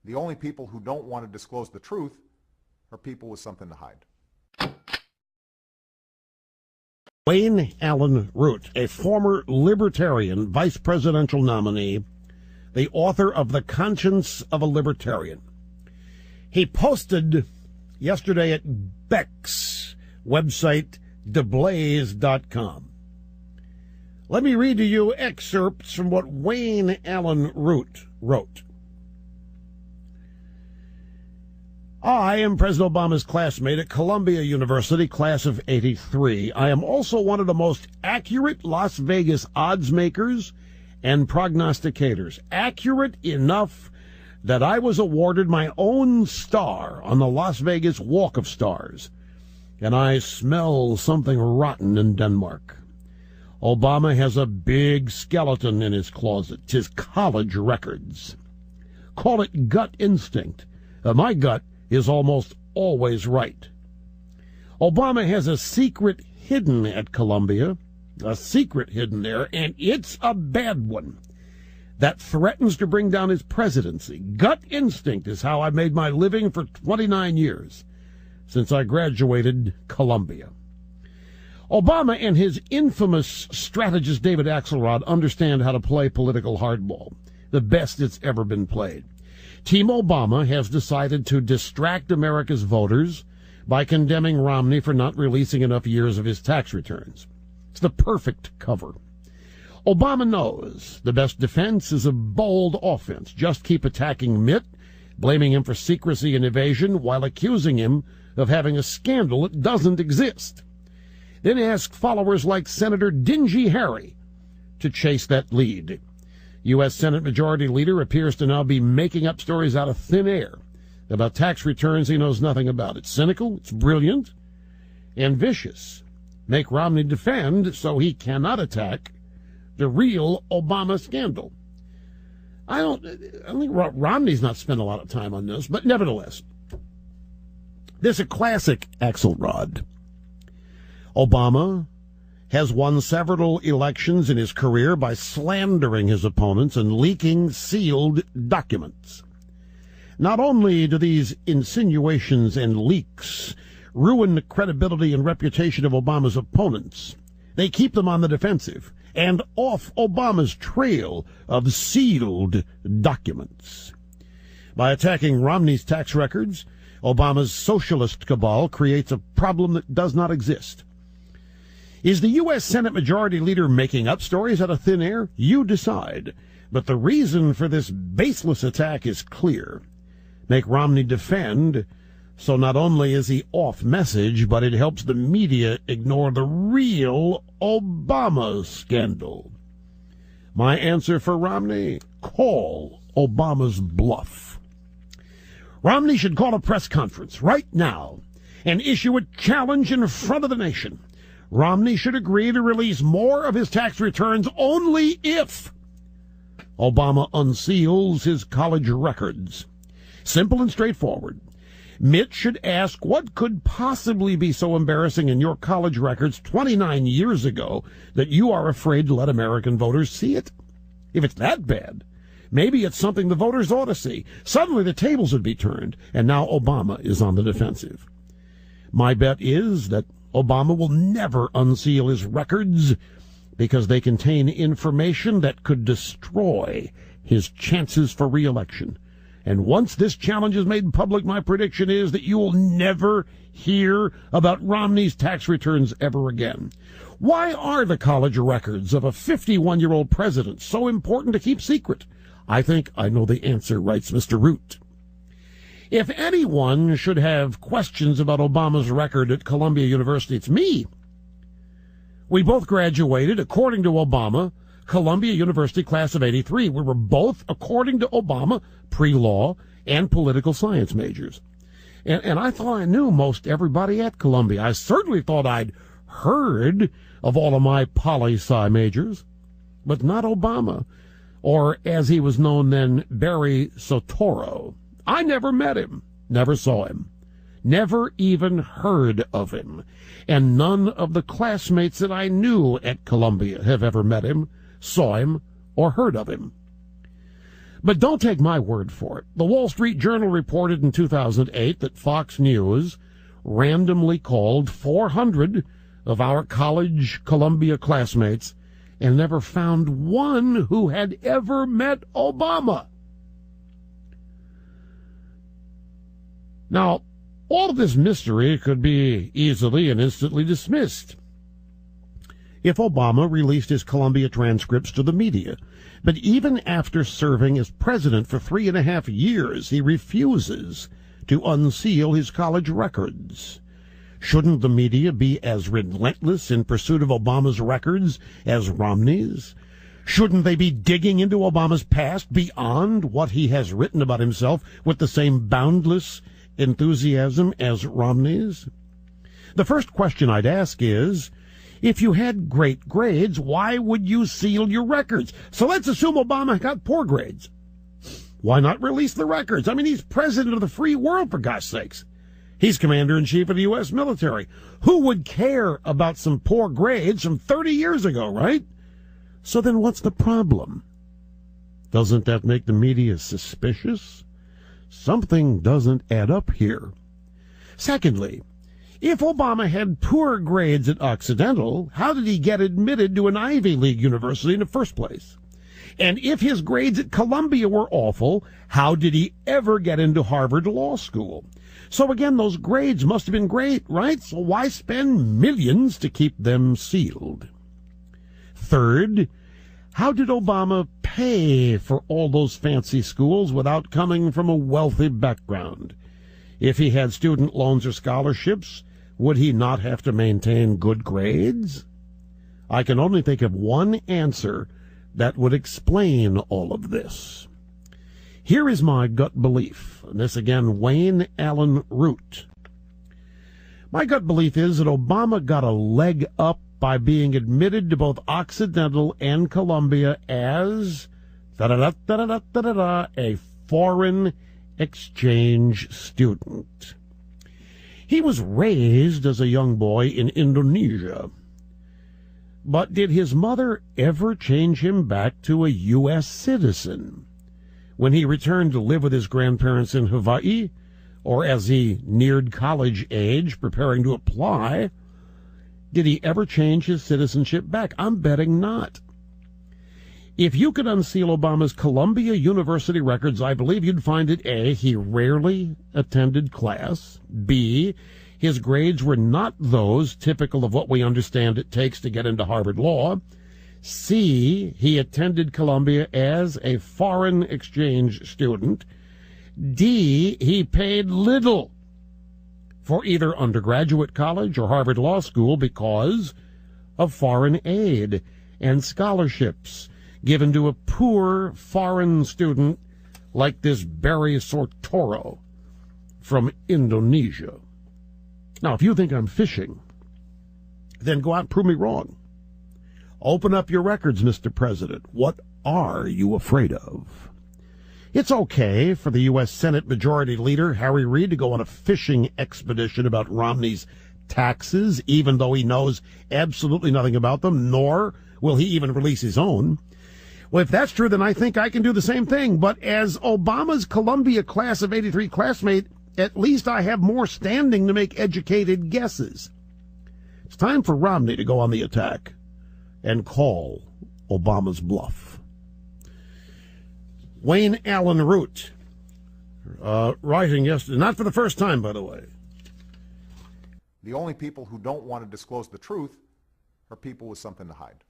The only people who don't want to disclose the truth are people with something to hide. Wayne Allen Root, a former Libertarian vice presidential nominee, the author of The Conscience of a Libertarian. He posted yesterday at Beck's website, deblaze.com. Let me read to you excerpts from what Wayne Allen Root wrote. I am President Obama's classmate at Columbia University, class of '83. I am also one of the most accurate Las Vegas odds makers and prognosticators. Accurate enough that I was awarded my own star on the Las Vegas Walk of Stars. And I smell something rotten in Denmark. Obama has a big skeleton in his closet, his college records. Call it gut instinct. My gut is almost always right. Obama has a secret hidden at Columbia, a secret hidden there, and it's a bad one that threatens to bring down his presidency. Gut instinct is how I made my living for 29 years, since I graduated Columbia. Obama and his infamous strategist David Axelrod understand how to play political hardball, the best it's ever been played. Team Obama has decided to distract America's voters by condemning Romney for not releasing enough years of his tax returns. It's the perfect cover. Obama knows the best defense is a bold offense. Just keep attacking Mitt, blaming him for secrecy and evasion while accusing him of having a scandal that doesn't exist. Then ask followers like Senator Dingy Harry to chase that lead. U.S. Senate Majority Leader appears to now be making up stories out of thin air about tax returns he knows nothing about. It's cynical, it's brilliant, and vicious. Make Romney defend so he cannot attack the real Obama scandal. I think Romney's not spent a lot of time on this, but nevertheless, this is a classic Axelrod. Obama has won several elections in his career by slandering his opponents and leaking sealed documents. Not only do these insinuations and leaks ruin the credibility and reputation of Obama's opponents, they keep them on the defensive and off Obama's trail of sealed documents. By attacking Romney's tax records, Obama's socialist cabal creates a problem that does not exist. Is the U.S. Senate Majority Leader making up stories out of thin air? You decide. But the reason for this baseless attack is clear. Make Romney defend, so not only is he off message, but it helps the media ignore the real Obama scandal. My answer for Romney: call Obama's bluff. Romney should call a press conference right now and issue a challenge in front of the nation. Romney should agree to release more of his tax returns only if Obama unseals his college records. Simple and straightforward. Mitt should ask what could possibly be so embarrassing in your college records 29 years ago that you are afraid to let American voters see it. If it's that bad, maybe it's something the voters ought to see. Suddenly the tables would be turned, and now Obama is on the defensive. My bet is that Obama will never unseal his records because they contain information that could destroy his chances for re-election. And once this challenge is made public, my prediction is that you will never hear about Romney's tax returns ever again. Why are the college records of a 51-year-old president so important to keep secret? I think I know the answer, writes Mr. Root. If anyone should have questions about Obama's record at Columbia University, it's me. We both graduated, according to Obama, Columbia University class of '83. We were both, according to Obama, pre-law and political science majors. And I thought I knew most everybody at Columbia. I certainly thought I'd heard of all of my poli-sci majors, but not Obama, or as he was known then, Barry Soetoro. I never met him, never saw him, never even heard of him, and none of the classmates that I knew at Columbia have ever met him, saw him, or heard of him. But don't take my word for it. The Wall Street Journal reported in 2008 that Fox News randomly called 400 of our college Columbia classmates and never found one who had ever met Obama. Now, all of this mystery could be easily and instantly dismissed if Obama released his Columbia transcripts to the media. But even after serving as president for 3.5 years, he refuses to unseal his college records. Shouldn't the media be as relentless in pursuit of Obama's records as Romney's? Shouldn't they be digging into Obama's past beyond what he has written about himself with the same boundless enthusiasm as Romney's? The first question I'd ask is, if you had great grades, why would you seal your records? So let's assume Obama got poor grades. Why not release the records? I mean, he's president of the free world, for God's sakes. He's commander-in-chief of the U.S. military. Who would care about some poor grades from 30 years ago, right? So then what's the problem? Doesn't that make the media suspicious? Something doesn't add up here. Secondly, if Obama had poor grades at Occidental, how did he get admitted to an Ivy League university in the first place? And if his grades at Columbia were awful, how did he ever get into Harvard Law School? So again, those grades must have been great, right? So why spend millions to keep them sealed? Third, how did Obama pay for all those fancy schools without coming from a wealthy background? If he had student loans or scholarships, would he not have to maintain good grades? I can only think of one answer that would explain all of this. Here is my gut belief, and this again, Wayne Allen Root. My gut belief is that Obama got a leg up by being admitted to both Occidental and Columbia as a foreign exchange student. He was raised as a young boy in Indonesia. But did his mother ever change him back to a U.S. citizen? When he returned to live with his grandparents in Hawaii, or as he neared college age, preparing to apply, did he ever change his citizenship back? I'm betting not. If you could unseal Obama's Columbia University records, I believe you'd find it A, he rarely attended class, B, his grades were not those typical of what we understand it takes to get into Harvard Law, C, he attended Columbia as a foreign exchange student, D, he paid little for either undergraduate college or Harvard Law School because of foreign aid and scholarships given to a poor foreign student like this Barry Sortoro from Indonesia. Now, if you think I'm fishing, then go out and prove me wrong. Open up your records, Mr. President. What are you afraid of? It's okay for the U.S. Senate Majority Leader, Harry Reid, to go on a fishing expedition about Romney's taxes, even though he knows absolutely nothing about them, nor will he even release his own. Well, if that's true, then I think I can do the same thing. But as Obama's Columbia class of '83 classmate, at least I have more standing to make educated guesses. It's time for Romney to go on the attack and call Obama's bluff. Wayne Allen Root, writing yesterday, not for the first time, by the way. The only people who don't want to disclose the truth are people with something to hide.